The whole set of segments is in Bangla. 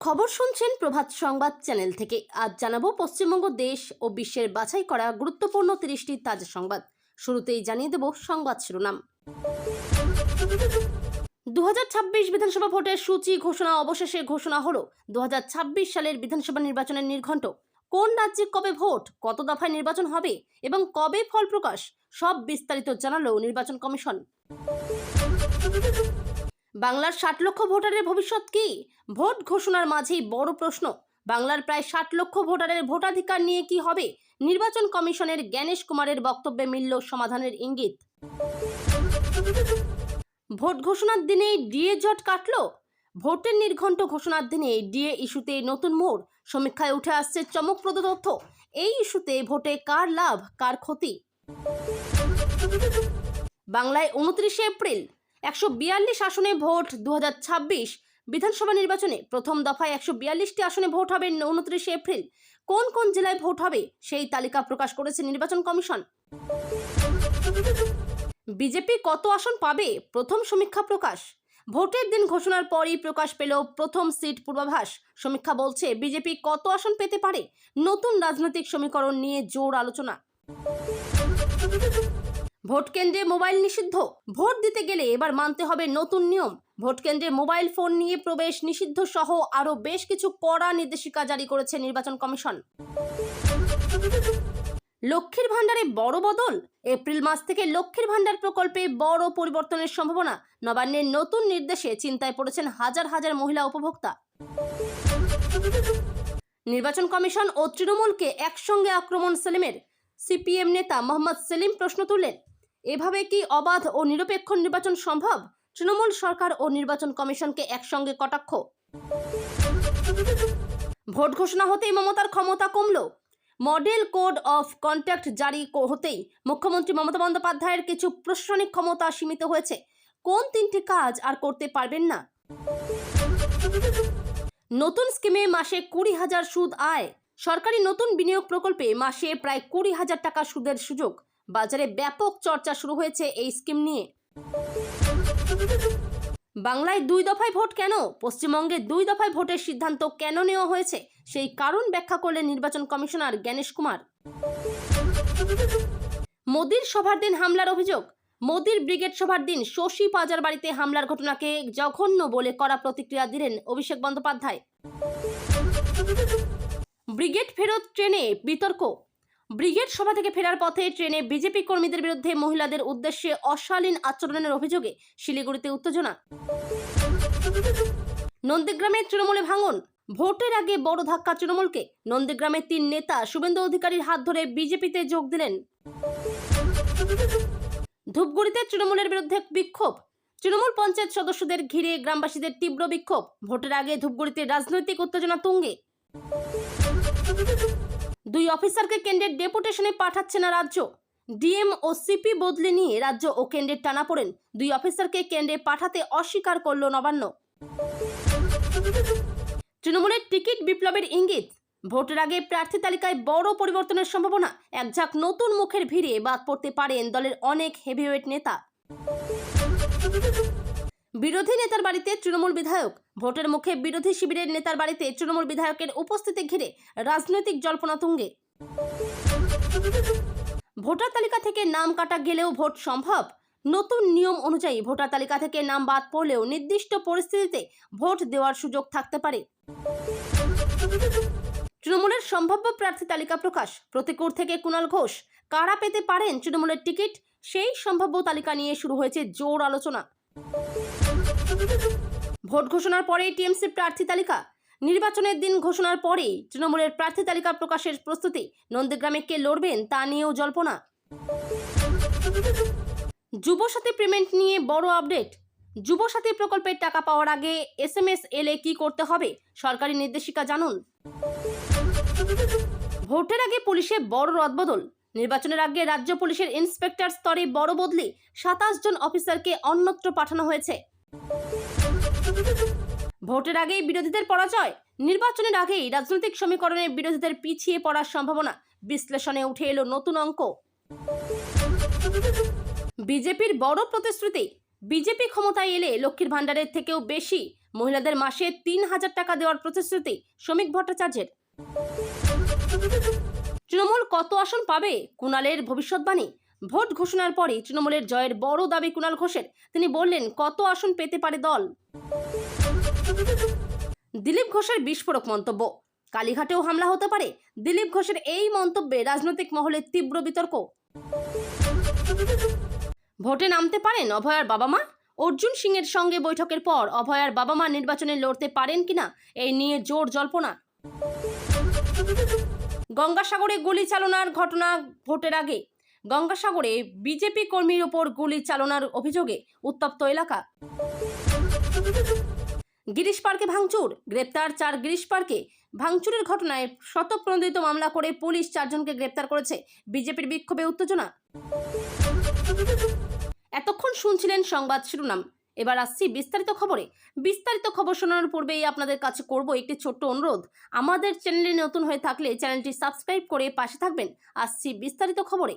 খবর শুনছেন প্রভাত সংবাদ চ্যানেল থেকে। আজ জানাবো পশ্চিমবঙ্গ দেশ ও বিশ্বের বাছাই করা গুরুত্বপূর্ণ 30টি তাজা সংবাদ। শুরুতেই জানিয়ে দেব সংবাদ শিরোনাম। 2026 বিধানসভা ভোটের সূচি ঘোষণা। অবশেষে ঘোষণা হলো 2026 সালের বিধানসভা নির্বাচনের নির্ঘণ্ট। কোন রাজ্যে কবে ভোট, কত দফায় নির্বাচন হবে এবং কবে ফল প্রকাশ, সব বিস্তারিত জানালো নির্বাচন কমিশন। বাংলার 60 লক্ষ ভোটারের ভবিষ্যৎ কি? ভোট ঘোষণার মাঝেই বড় প্রশ্ন। বাংলার প্রায় 60 লক্ষ ভোটারের ভোটাধিকার নিয়ে কি হবে? নির্বাচন কমিশনের জ্ঞানেশ কুমারের বক্তব্যে মিলল সমাধানের ইঙ্গিত। ভোট ঘোষণার দিনেই ডিএ জট কাটল। ভোটের নির্ঘণ্ট ঘোষণার দিনে ডিএ ইস্যুতে নতুন মোড়। সমীক্ষায় উঠে আসছে চমকপ্রদ তথ্য। এই ইস্যুতে ভোটে কার লাভ, কার ক্ষতি? বাংলায় 29 এপ্রিল 142 আসনে ভোট। 2026 বিধানসভা নির্বাচনে প্রথম দফায় 142টি আসনে ভোট হবে 29 এপ্রিল। কোন কোন জেলায় ভোট হবে সেই তালিকা প্রকাশ করেছে নির্বাচন কমিশন। বিজেপি কত আসন পাবে? প্রথম সমীক্ষা প্রকাশ। ভোটের দিন ঘোষণার পরই প্রকাশ পেল প্রথম সিট পূর্বাভাস। সমীক্ষা বলছে বিজেপি কত আসন পেতে পারে। নতুন রাজনৈতিক সমীকরণ নিয়ে জোর আলোচনা। ভোট কেন্দ্রে মোবাইল নিষিদ্ধ। ভোট দিতে গেলে এবার মানতে হবে নতুন নিয়ম। ভোট কেন্দ্রে মোবাইল ফোন নিয়ে প্রবেশ নিষিদ্ধ সহ আরও বেশ কিছু কড়া নির্দেশিকা জারি করেছে নির্বাচন কমিশন। লক্ষ্মীর ভাণ্ডারে বড় বদল। এপ্রিল মাস থেকে লক্ষ্মীর ভাণ্ডার প্রকল্পে বড় পরিবর্তনের সম্ভাবনা। নবান্নের নতুন নির্দেশে চিন্তায় পড়েছেন হাজার হাজার মহিলা উপভোক্তা। নির্বাচন কমিশন ও তৃণমূলকে একসঙ্গে আক্রমণ সেলিমের। সিপিএম নেতা মোহাম্মদ সেলিম প্রশ্ন তুললেন, এভাবে কি অবাধ ও নিরপেক্ষ নির্বাচন সম্ভব? তৃণমূল সরকার ও নির্বাচন কমিশনকে একসঙ্গে কটাক্ষ। ভোট ঘোষণা হতেই মমতার ক্ষমতা কমল। মডেল কোড অফ কন্ডাক্ট জারি হতেই মুখ্যমন্ত্রী মমতা বন্দ্যোপাধ্যায়ের কিছু প্রশাসনিক ক্ষমতা সীমিত হয়েছে। কোন 3টি কাজ আর করতে পারবেন না? নতুন স্কিমে মাসে 20,000 সুদ আয়। সরকারি নতুন বিনিয়োগ প্রকল্পে মাসে প্রায় 20,000 টাকা সুদের সুযোগ। বাজারে ব্যাপক চর্চা শুরু হয়েছে এই স্কিম নিয়ে। বাংলায় 2 দফায় ভোট কেন? পশ্চিমবঙ্গে 2 দফায় ভোটের সিদ্ধান্ত কেন নেওয়া হয়েছে সেই কারণ ব্যাখ্যা করলেন নির্বাচন কমিশনার জ্ঞানেশ কুমার। মোদির সভার দিন হামলার অভিযোগ। মোদির ব্রিগেড সভার দিন শশী পাজার বাড়িতে হামলার ঘটনাকে জঘন্য বলে কড়া প্রতিক্রিয়া দিলেন অভিষেক বন্দ্যোপাধ্যায়। ব্রিগেড ফেরত ট্রেনে বিতর্ক। ব্রিগেড সভা থেকে ফেরার পথে ট্রেনে বিজেপি কর্মীদের বিরুদ্ধে মহিলাদের উদ্দেশ্যে অশালীন আচরণের অভিযোগে শিলিগুড়িতে উত্তেজনা। নন্দীগ্রামে তৃণমূলে ভাঙন। ভোটের আগে বড় ধাক্কা তৃণমূলকে। নন্দীগ্রামে 3 নেতা শুভেন্দু অধিকারীর হাত ধরে বিজেপিতে যোগ দিলেন। ধূপগুড়িতে তৃণমূলের বিরুদ্ধে বিক্ষোভ। তৃণমূল পঞ্চায়েত সদস্যদের ঘিরে গ্রামবাসীদের তীব্র বিক্ষোভ। ভোটের আগে ধূপগুড়িতে রাজনৈতিক উত্তেজনা তুঙ্গে। 2 অফিসারকে কেন্দ্রের ডেপুটেশনে পাঠাচ্ছে না রাজ্য। ডিএম ও সিপি বদলি নিয়ে রাজ্য ও কেন্দ্রের টানাপোড়েন। 2 অফিসারকে কেন্দ্রে পাঠাতে অস্বীকার করল নবান্ন। তৃণমূলের টিকিট বিপ্লবের ইঙ্গিত। ভোটের আগে প্রার্থী তালিকায় বড় পরিবর্তনের সম্ভাবনা। এক ঝাঁক নতুন মুখের ভিড়ে বাদ পড়তে পারেন দলের অনেক হেভিওয়েট নেতা। বিরোধী নেতার বাড়িতে তৃণমূল বিধায়ক। ভোটের মুখে বিরোধী শিবিরের নেতার বাড়িতে তৃণমূল বিধায়কের উপস্থিতি ঘিরে রাজনৈতিক জল্পনা তুঙ্গে। ভোটার তালিকা থেকে নাম কাটা গেলেও ভোট সম্ভব। নতুন নিয়ম অনুযায়ী ভোটার তালিকা থেকে নাম বাদ পড়লেও নির্দিষ্ট পরিস্থিতিতে ভোট দেওয়ার সুযোগ থাকতে পারে। তৃণমূলের সম্ভাব্য প্রার্থী তালিকা প্রকাশ। প্রতিকুর থেকে কুণাল ঘোষ কারা পেতে পারেন তৃণমূলের টিকিট, সেই সম্ভাব্য তালিকা নিয়ে শুরু হয়েছে জোর আলোচনা। ভোট ঘোষণার পরেই টিএমসি প্রার্থী তালিকা। নির্বাচনের দিন ঘোষণার পরেই তৃণমূলের প্রার্থী তালিকা প্রকাশের প্রস্তুতি। নন্দীগ্রামে কে লড়বেন তা নিয়েও জল্পনা। যুবসাথী পেমেন্ট নিয়ে বড় আপডেট। যুবসাথী প্রকল্পের টাকা পাওয়ার আগে SMS এলে কি করতে হবে, সরকারি নির্দেশিকা জানুন। ভোটের আগে পুলিশে বড় রদবদল। নির্বাচনের আগে রাজ্য পুলিশের ইন্সপেক্টর স্তরে বড় বদলি। 27 জন অফিসারকে অন্যত্র পাঠানো হয়েছে। ভোটের আগেই বিরোধীদের পরাজয়। নির্বাচনের আগেই রাজনৈতিক সমীকরণে বিরোধীদের পিছিয়ে পড়ার সম্ভাবনা। বিশ্লেষণে উঠে এলো নতুন অঙ্ক। বিজেপির বড় প্রতিশ্রুতি। বিজেপি ক্ষমতায় এলে লক্ষ্মীর ভাণ্ডারের থেকেও বেশি মহিলাদের মাসে 3,000 টাকা দেওয়ার প্রতিশ্রুতি শ্রমিক ভট্টাচার্যের। তৃণমূল কত আসন পাবে, কুণালের ভবিষ্যৎবাণী। ভোট ঘোষণার পরে তৃণমূলের জয়ের বড় দাবি কুণাল ঘোষের। তিনি বললেন কত আসন পেতে পারে দল। দিলীপ ঘোষের বিস্ফোরক মন্তব্য, কালীঘাটেও হামলা হতে পারে। দিলীপ ঘোষের এই মন্তব্যে রাজনৈতিক মহলে তীব্র বিতর্ক। ভোটে নামতে পারেন অভয়ার বাবা মা। অর্জুন সিং এর সঙ্গে বৈঠকের পর অভয়ার বাবা মা নির্বাচনে লড়তে পারেন কিনা এই নিয়ে জোর জল্পনা। গঙ্গাসাগরে গুলি চালনার ঘটনা ভোটের আগে। গঙ্গাসাগরে বিজেপি কর্মীর ওপর গুলি চালনার অভিযোগে উত্তপ্ত এলাকা। গিরিশ পার্কে ভাঙচুর, গ্রেপ্তার 4 গিরিশ পার্কে ভাঙচুরের ঘটনায় স্বতঃপ্রণোদিত মামলা করে পুলিশ 4 জনকে গ্রেপ্তার করেছে। বিজেপির বিক্ষোভে উত্তেজনা। এতক্ষণ শুনছিলেন সংবাদ শিরোনাম, এবার আসছি বিস্তারিত খবরে। বিস্তারিত খবর শোনানোর পূর্বেই আপনাদের কাছে করব একটি ছোট্ট অনুরোধ। আমাদের চ্যানেলে নতুন হয়ে থাকলে চ্যানেলটি সাবস্ক্রাইব করে পাশে থাকবেন। আসছি বিস্তারিত খবরে।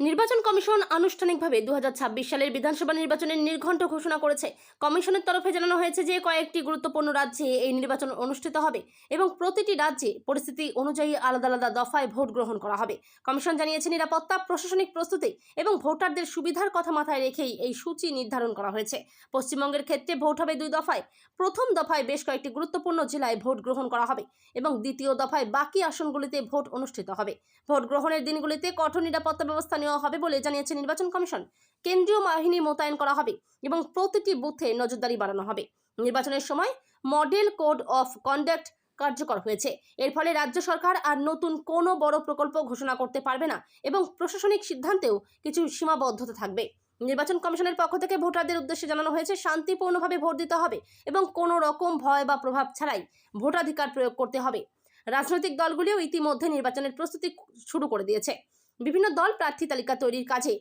নির্বাচন কমিশন আনুষ্ঠানিকভাবে 2026 সালের বিধানসভা নির্বাচনের নির্ঘণ্ট ঘোষণা করেছে। কমিশনের তরফে জানানো হয়েছে যে কয়েকটি গুরুত্বপূর্ণ রাজ্যে এই নির্বাচন অনুষ্ঠিত হবে এবং প্রতিটি রাজ্যে পরিস্থিতি অনুযায়ী আলাদা আলাদা দফায় ভোট গ্রহণ করা হবে। কমিশন জানিয়েছে নিরাপত্তা, প্রশাসনিক প্রস্তুতি এবং ভোটারদের সুবিধার কথা মাথায় রেখেই এই সূচি নির্ধারণ করা হয়েছে। পশ্চিমবঙ্গের ক্ষেত্রে ভোট হবে 2 দফায়। প্রথম দফায় বেশ কয়েকটি গুরুত্বপূর্ণ জেলায় ভোট গ্রহণ করা হবে এবং দ্বিতীয় দফায় বাকি আসনগুলিতে ভোট অনুষ্ঠিত হবে। ভোট গ্রহণের দিনগুলিতে কঠোর নিরাপত্তা ব্যবস্থা নেওয়া হবে বলে জানিয়েছে নির্বাচন কমিশন। কেন্দ্রীয় বাহিনী মোতায়েন করা হবে এবং প্রতিটি বুথে নজরদারি বাড়ানো হবে। নির্বাচনের সময় মডেল কোড অফ কন্ডাক্ট কার্যকর হয়েছে। এর ফলে রাজ্য সরকার আর নতুন কোনো বড় প্রকল্প ঘোষণা করতে পারবে না এবং প্রশাসনিক সিদ্ধান্তেও কিছু সীমাবদ্ধতা থাকবে। নির্বাচন কমিশনের পক্ষ থেকে ভোটারদের উদ্দেশ্যে জানানো হয়েছে শান্তিপূর্ণভাবে ভোট দিতে হবে এবং কোনো রকম ভয় বা প্রভাব ছাড়াই ভোটাধিকার প্রয়োগ করতে হবে। রাজনৈতিক দলগুলিও ইতিমধ্যে নির্বাচনের প্রস্তুতি শুরু করে দিয়েছে। বিভিন্ন দল প্রার্থী তালিকা তৈরির কাজে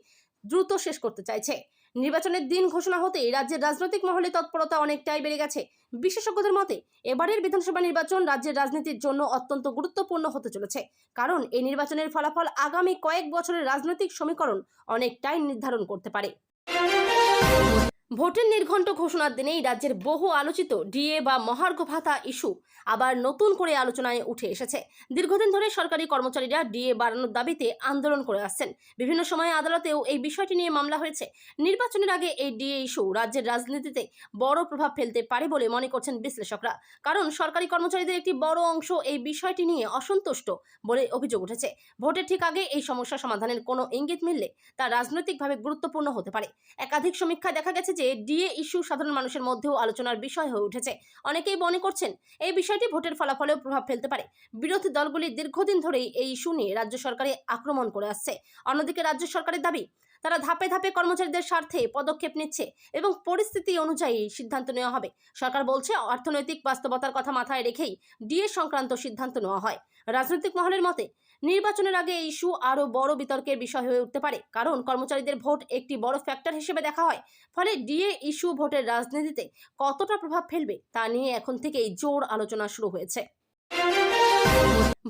দ্রুত শেষ করতে চাইছে। নির্বাচনের দিন ঘোষণা হতেই রাজ্যের রাজনৈতিক মহলে তৎপরতা অনেকটাই বেড়ে গেছে। বিশেষজ্ঞদের মতে এবারের বিধানসভা নির্বাচন রাজ্যের রাজনীতির জন্য অত্যন্ত গুরুত্বপূর্ণ হতে চলেছে, কারণ এই নির্বাচনের ফলাফল আগামী কয়েক বছরের রাজনৈতিক সমীকরণ অনেকটাই নির্ধারণ করতে পারে। ভোটের নির্ঘণ্ট ঘোষণার দিনেই রাজ্যের বহু আলোচিত ডিএ বা মহার্ঘ ভাতা ইস্যু আবার নতুন করে আলোচনায় উঠে এসেছে। দীর্ঘদিন ধরে সরকারি কর্মচারীরা ডিএ বাড়ানোর দাবিতে আন্দোলন করে আসছেন। বিভিন্ন সময়ে আদালতেও এই বিষয়টি নিয়ে মামলা হয়েছে। নির্বাচনের আগে এই ডিএ ইস্যু রাজ্যের রাজনীতিতে বড় প্রভাব ফেলতে পারে বলে মনে করছেন বিশ্লেষকরা, কারণ সরকারি কর্মচারীদের একটি বড় অংশ এই বিষয়টি নিয়ে অসন্তুষ্ট বলে অভিযোগ উঠেছে। ভোটের ঠিক আগে এই সমস্যা সমাধানের কোনো ইঙ্গিত মিললে তা রাজনৈতিকভাবে গুরুত্বপূর্ণ হতে পারে। একাধিক সমীক্ষায় দেখা গেছে যে ডিএ ইস্যু সাধারণ মানুষের মধ্যেও আলোচনার বিষয় হয়ে উঠেছে। অনেকেই মনে করছেন এই বিষয়টি ভোটের ফলাফলেও প্রভাব ফেলতে পারে। বিরোধী দলগুলি দীর্ঘদিন ধরেই এই ইস্যু নিয়ে রাজ্য সরকারে আক্রমণ করে আসছে। অন্যদিকে রাজ্য সরকারের দাবি তারা ধাপে ধাপে কর্মচারীদের স্বার্থে পদক্ষেপ নিচ্ছে এবং পরিস্থিতি অনুযায়ী সিদ্ধান্ত নেওয়া হবে। সরকার বলছে অর্থনৈতিক বাস্তবতার কথা মাথায় রেখেই ডিএ সংক্রান্ত সিদ্ধান্ত নেওয়া হয়। রাজনৈতিক মহলের মতে নির্বাচনের আগে এই ইস্যু আরও বড় বিতর্কের বিষয় হয়ে উঠতে পারে, কারণ কর্মচারীদের ভোট একটি বড় ফ্যাক্টর হিসেবে দেখা হয়। ফলে ডিএ ইস্যু ভোটের রাজনীতিতে কতটা প্রভাব ফেলবে তা নিয়ে এখন থেকেই জোর আলোচনা শুরু হয়েছে।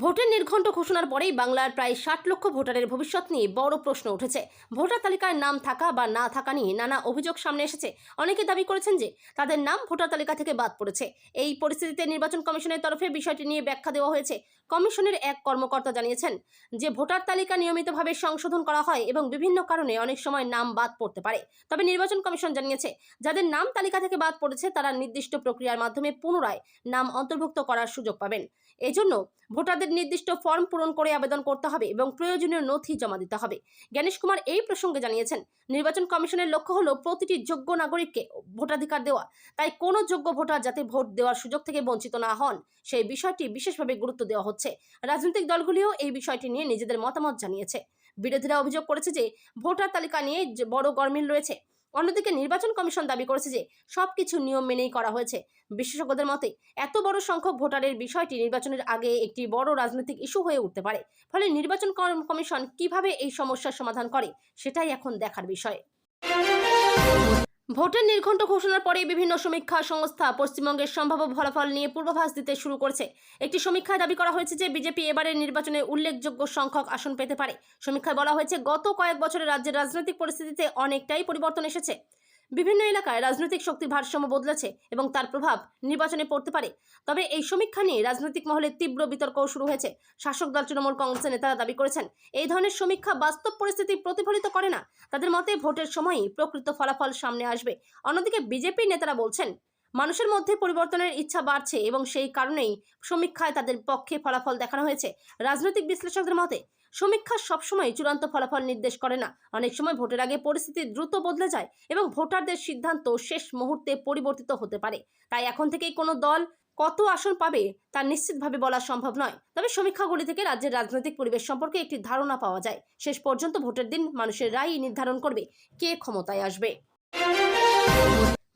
ভোটের নির্ঘণ্ট ঘোষণার পরেই বাংলার প্রায় 60 লক্ষ ভোটারের ভবিষ্যৎ নিয়ে বড় প্রশ্ন উঠেছে। ভোটার তালিকায় নাম থাকা বা না থাকা নিয়ে নানা অভিযোগ সামনে এসেছে। অনেকে দাবি করেছেন যে তাদের নাম ভোটার তালিকা থেকে বাদ পড়েছে। এই পরিস্থিতিতে নির্বাচন কমিশনের তরফে বিষয়টি নিয়ে ব্যাখ্যা দেওয়া হয়েছে। কমিশনের এক কর্মকর্তা জানিয়েছেন যে ভোটার তালিকা নিয়মিতভাবে সংশোধন করা হয় এবং বিভিন্ন কারণে অনেক সময় নাম বাদ পড়তে পারে। তবে নির্বাচন কমিশন জানিয়েছে যাদের নাম তালিকা থেকে বাদ পড়েছে তারা নির্দিষ্ট প্রক্রিয়ার মাধ্যমে পুনরায় নাম অন্তর্ভুক্ত করার সুযোগ পাবেন। এজন্য ভোটারদের নির্দিষ্ট ফর্ম পূরণ করে আবেদন করতে হবে এবং প্রয়োজনীয় নথি জমা দিতে হবে। জ্ঞানেশ কুমার এই প্রসঙ্গে জানিয়েছেন নির্বাচন কমিশনের লক্ষ্য হলো প্রতিটি যোগ্য নাগরিককে ভোটাধিকার দেওয়া। তাই কোনো যোগ্য ভোটার যাতে ভোট দেওয়ার সুযোগ থেকে বঞ্চিত না হন সেই বিষয়টি বিশেষভাবে গুরুত্ব দেওয়া হচ্ছে। রাজনৈতিক দলগুলিও এই বিষয়টি নিয়ে নিজেদের মতামত জানিয়েছে। বিরোধীরা অভিযোগ করেছে যে ভোটার তালিকা নিয়ে বড় গরমিল রয়েছে। অন্যদিকে নির্বাচন কমিশন দাবি করেছে যে সবকিছু নিয়ম মেনেই করা হয়েছে। বিশেষজ্ঞদের মতে এত বড় সংখ্যক ভোটারের বিষয়টি নির্বাচনের আগে একটি বড় রাজনৈতিক ইস্যু হয়ে উঠতে পারে। ফলে নির্বাচন কমিশন কিভাবে এই সমস্যার সমাধান করে সেটাই এখন দেখার বিষয়। ভোটের নির্ঘণ্ট ঘোষণার পরে বিভিন্ন সমীক্ষা সংস্থা পশ্চিমবঙ্গের সম্ভাব্য ফলাফল নিয়ে পূর্বাভাস দিতে শুরু করেছে। একটি সমীক্ষায় দাবি করা হয়েছে যে বিজেপি এবারের নির্বাচনে উল্লেখযোগ্য সংখ্যক আসন পেতে পারে। সমীক্ষায় বলা হয়েছে গত কয়েক বছরে রাজ্যের রাজনৈতিক পরিস্থিতিতে অনেকটাই পরিবর্তন এসেছে। বিভিন্ন এলাকায় রাজনৈতিক শক্তির ভারসাম্য বদলেছে এবং তার প্রভাব নির্বাচনে পড়তে পারে। তবে এই সমীক্ষা নিয়ে রাজনৈতিক মহলে তীব্র বিতর্কও শুরু হয়েছে। শাসক দল তৃণমূল কংগ্রেসের নেতারা দাবি করেছেন, এই ধরনের সমীক্ষা বাস্তব পরিস্থিতি প্রতিফলিত করে না। তাদের মতে ভোটের সময়ই প্রকৃত ফলাফল সামনে আসবে। অন্যদিকে বিজেপির নেতারা বলছেন, মানুষের মধ্যে পরিবর্তনের ইচ্ছা বাড়ছে এবং সেই কারণেই সমীক্ষায় তাদের পক্ষে ফলাফল দেখানো হয়েছে। রাজনৈতিক বিশ্লেষকদের মতে সমীক্ষা সবসময় চূড়ান্ত ফলাফল নির্দেশ করে না। অনেক সময় ভোটের আগে পরিস্থিতি দ্রুত বদলে যায় এবং ভোটারদের সিদ্ধান্ত শেষ মুহূর্তে পরিবর্তিত হতে পারে। তাই এখন থেকেই কোনো দল কত আসন পাবে তা নিশ্চিতভাবে বলা সম্ভব নয়। তবে সমীক্ষাগুলি থেকে রাজ্যের রাজনৈতিক পরিবেশ সম্পর্কে একটি ধারণা পাওয়া যায়। শেষ পর্যন্ত ভোটের দিন মানুষের রায়ই নির্ধারণ করবে কে ক্ষমতায় আসবে।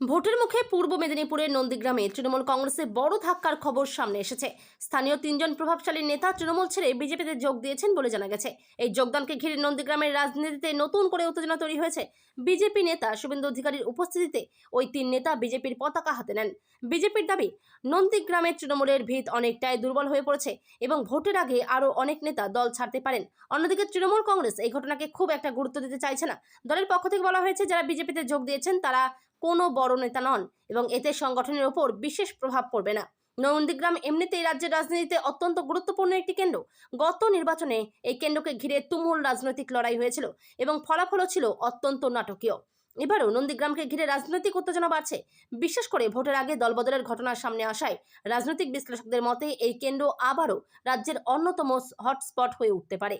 ভোটের মুখে পূর্ব মেদিনীপুরের নন্দীগ্রামে তৃণমূল কংগ্রেসের বড় ধাক্কার খবর সামনে এসেছে। স্থানীয় 3 জন প্রভাবশালী নেতা তৃণমূল ছেড়ে বিজেপিতে যোগ দিয়েছেন বলে জানা গেছে। এই যোগদানকে ঘিরে নন্দীগ্রামের রাজনীতিতে নতুন করে উত্তেজনা তৈরি হয়েছে। বিজেপি নেতা শুভেন্দু অধিকারীর উপস্থিতিতে ওই 3 নেতা বিজেপির পতাকা হাতে নেন। বিজেপির দাবি, নন্দীগ্রামের তৃণমূলের ভিত অনেকটাই দুর্বল হয়ে পড়েছে এবং ভোটের আগে আরও অনেক নেতা দল ছাড়তে পারেন। অন্যদিকে তৃণমূল কংগ্রেস এই ঘটনাকে খুব একটা গুরুত্ব দিতে চাইছে না। দলের পক্ষ থেকে বলা হয়েছে, যারা বিজেপিতে যোগ দিয়েছেন তারা কোনো বড় নেতা নন এবং এতে সংগঠনের ওপর বিশেষ প্রভাব পড়বে না। নন্দীগ্রাম এমনিতেই রাজ্যের রাজনীতিতে অত্যন্ত গুরুত্বপূর্ণ একটি কেন্দ্র। গত নির্বাচনে এই কেন্দ্রকে ঘিরে তুমুল রাজনৈতিক লড়াই হয়েছিল এবং ফলাফলও ছিল অত্যন্ত নাটকীয়। এবারও নন্দীগ্রামকে ঘিরে রাজনৈতিক উত্তেজনা বাড়ছে, বিশেষ করে ভোটের আগে দলবদলের ঘটনা সামনে আসায়। রাজনৈতিক বিশ্লেষকদের মতে এই কেন্দ্র আবারও রাজ্যের অন্যতম হটস্পট হয়ে উঠতে পারে।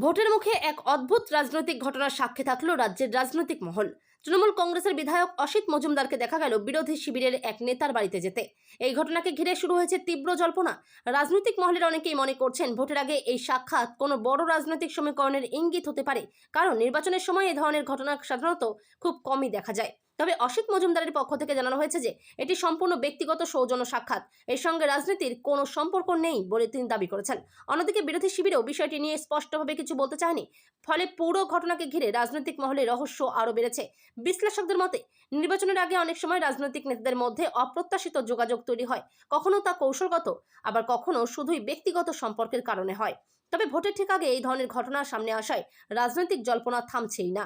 ভোটের মুখে এক অদ্ভুত রাজনৈতিক ঘটনার সাক্ষী থাকলো রাজ্যের রাজনৈতিক মহল। তৃণমূল কংগ্রেসের বিধায়ক অসিত মজুমদারকে দেখা গেল বিরোধী শিবিরের এক নেতার বাড়িতে যেতে। এই ঘটনাকে ঘিরে শুরু হয়েছে তীব্র জল্পনা। রাজনৈতিক মহলের অনেকেই মনে করছেন, ভোটের আগে এই সাক্ষাৎ কোনো বড় রাজনৈতিক সমীকরণের ইঙ্গিত হতে পারে, কারণ নির্বাচনের সময় এই ধরনের ঘটনা সাধারণত খুব কমই দেখা যায়। তবে অসিত মজুমদারের পক্ষ থেকে জানানো হয়েছে যে এটি সম্পূর্ণ ব্যক্তিগত সৌজন্য সাক্ষাৎ, এর সঙ্গে রাজনীতির কোনো সম্পর্ক নেই বলে তিনি দাবি করেছেন। অন্যদিকে বিরোধী শিবিরেও বিষয়টি নিয়ে স্পষ্টভাবে কিছু বলতে চায়নি। ফলে পুরো ঘটনাকে ঘিরে রাজনৈতিক মহলে রহস্য আরও বেড়েছে। বিশ্লেষকদের মতে, নির্বাচনের আগে অনেক সময় রাজনৈতিক নেতাদের মধ্যে অপ্রত্যাশিত যোগাযোগ তৈরি হয়। কখনো তা কৌশলগত, আবার কখনো শুধুই ব্যক্তিগত সম্পর্কের কারণে হয়। তবে ভোটের ঠিক আগে এই ধরনের ঘটনা সামনে আসায় রাজনৈতিক জল্পনা থামছেই না।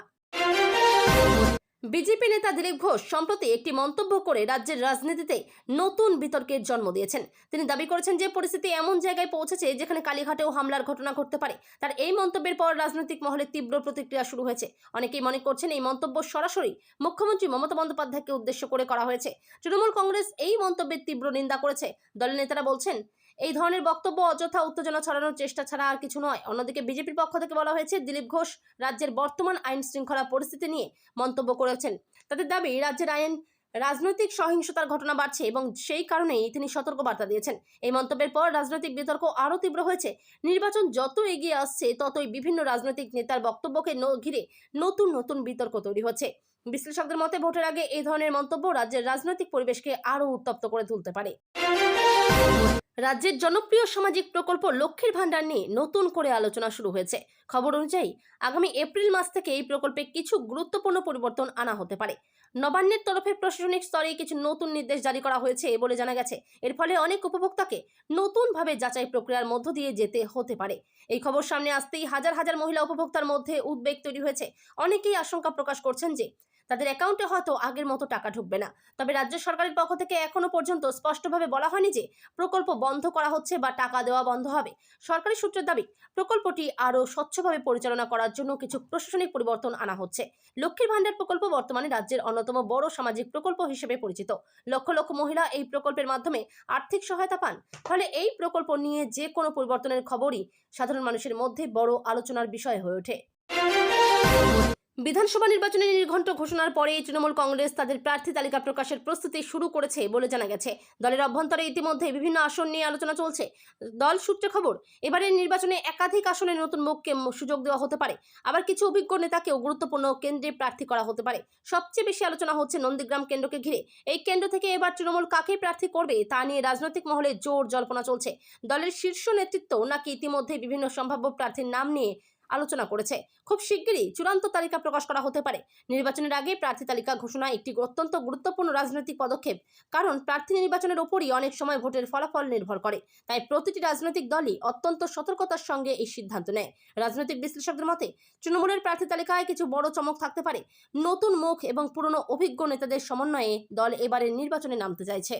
বিজেপি নেতা দিলীপ ঘোষ সম্প্রতি একটি মন্তব্য করে রাজ্যের রাজনীতিতে নতুন বিতর্কের জন্ম দিয়েছেন। তিনি দাবি করেছেন যে পরিস্থিতি এমন জায়গায় পৌঁছেছে যেখানে কালীঘাটেও হামলার ঘটনা ঘটতে পারে। তার এই মন্তব্যের পর রাজনৈতিক মহলে তীব্র প্রতিক্রিয়া শুরু হয়েছে। অনেকেই মনে করছেন এই মন্তব্য সরাসরি মুখ্যমন্ত্রী মমতা বন্দ্যোপাধ্যায়কে উদ্দেশ্য করে করা হয়েছে। তৃণমূল কংগ্রেস এই মন্তব্যের তীব্র নিন্দা করেছে। দলের নেতারা বলছেন, এই ধরনের বক্তব্য অযথা উত্তেজনা ছড়ানোর চেষ্টা ছাড়া আর কিছু নয়। অন্যদিকে বিজেপির পক্ষ থেকে বলা হয়েছে, দিলীপ ঘোষ রাজ্যের বর্তমান আইন শৃঙ্খলা পরিস্থিতি নিয়ে মন্তব্য করেছেন। তাদের দাবি, রাজ্যের রাজনৈতিক সহিংসতার ঘটনা বাড়ছে এবং সেই কারণেই তিনি সতর্কবার্তা দিয়েছেন। এই মন্তব্যের পর রাজনৈতিক বিতর্ক আরও তীব্র হয়েছে। নির্বাচন যত এগিয়ে আসছে ততই বিভিন্ন রাজনৈতিক নেতার বক্তব্যকে ঘিরে নতুন নতুন বিতর্ক তৈরি হচ্ছে। বিশ্লেষকদের মতে, ভোটের আগে এই ধরনের মন্তব্য রাজ্যের রাজনৈতিক পরিবেশকে আরও উত্তপ্ত করে তুলতে পারে। রাজ্যের জনপ্রিয় সামাজিক প্রকল্প লক্ষ্মীর ভান্ডার নিয়ে নতুন করে আলোচনা শুরু হয়েছে। খবর অনুযায়ী আগামী এপ্রিল মাস থেকে এই প্রকল্পে কিছু গুরুত্বপূর্ণ পরিবর্তন আনা হতে পারে। নবান্নের তরফে প্রশাসনিক স্তরে কিছু নতুন নির্দেশ জারি করা হয়েছে বলে জানা গেছে। এর ফলে অনেক উপভোক্তাকে নতুনভাবে যাচাই প্রক্রিয়ার মধ্য দিয়ে যেতে হতে পারে। এই খবর সামনে আসতেই হাজার হাজার মহিলা উপভোক্তার মধ্যে উদ্বেগ তৈরি হয়েছে। অনেকেই আশঙ্কা প্রকাশ করছেন যে তাদের অ্যাকাউন্টে হয়তো আগের মতো টাকা ঢুকবে না। তবে রাজ্য সরকারের পক্ষ থেকে এখনো পর্যন্ত স্পষ্টভাবে বলা হয়নি যে প্রকল্প বন্ধ করা হচ্ছে বা টাকা দেওয়া বন্ধ হবে। সরকারি সূত্রের দাবি, প্রকল্পটি আরও স্বচ্ছভাবে পরিচালনা করার জন্য কিছু প্রশাসনিক পরিবর্তন আনা হচ্ছে। লক্ষ্মীর ভান্ডার প্রকল্প বর্তমানে রাজ্যের অন্যতম বড় সামাজিক প্রকল্প হিসেবে পরিচিত। লক্ষ লক্ষ মহিলা এই প্রকল্পের মাধ্যমে আর্থিক সহায়তা পান। ফলে এই প্রকল্প নিয়ে যে কোনো পরিবর্তনের খবরই সাধারণ মানুষের মধ্যে বড় আলোচনার বিষয় হয়ে ওঠে। বিধানসভা নির্বাচনের নির্ঘণ্ট ঘোষণার পরেই তৃণমূল কংগ্রেস তাদের প্রার্থী তালিকা প্রকাশের প্রস্তুতি শুরু করেছে বলে জানা গেছে। দলের অভ্যন্তরে ইতিমধ্যে বিভিন্ন আসন নিয়ে আলোচনা চলছে। দল সূত্রে খবর, এবারের নির্বাচনে একাধিক আসনে নতুন মুখকে সুযোগ দেওয়া হতে পারে। আবার কিছু অভিজ্ঞ নেতাকেও গুরুত্বপূর্ণ কেন্দ্রে প্রার্থী করা হতে পারে। সবচেয়ে বেশি আলোচনা হচ্ছে নন্দীগ্রাম কেন্দ্রকে ঘিরে। এই কেন্দ্র থেকে এবার তৃণমূল কাকে প্রার্থী করবে তা নিয়ে রাজনৈতিক মহলে জোর জল্পনা চলছে। দলের শীর্ষ নেতৃত্ব নাকি ইতিমধ্যে বিভিন্ন সম্ভাব্য প্রার্থীর নাম নিয়ে আলোচনা করেছে। খুব শিগগিরই চূড়ান্ত তালিকা প্রকাশ করা হতে পারে। নির্বাচনের আগে প্রার্থী তালিকা ঘোষণা একটি অত্যন্ত গুরুত্বপূর্ণ রাজনৈতিক পদক্ষেপ, কারণ প্রার্থী নির্বাচনের ওপরই অনেক সময় ভোটের ফলাফল নির্ভর করে। তাই প্রতিটি রাজনৈতিক দলই অত্যন্ত সতর্কতার সঙ্গে এই সিদ্ধান্ত নেয়। রাজনৈতিক বিশ্লেষকদের মতে তৃণমূলের প্রার্থী তালিকায় কিছু বড় চমক থাকতে পারে। নতুন মুখ এবং পুরনো অভিজ্ঞ নেতাদের সমন্বয়ে দল এবারের নির্বাচনে নামতে চাইছে।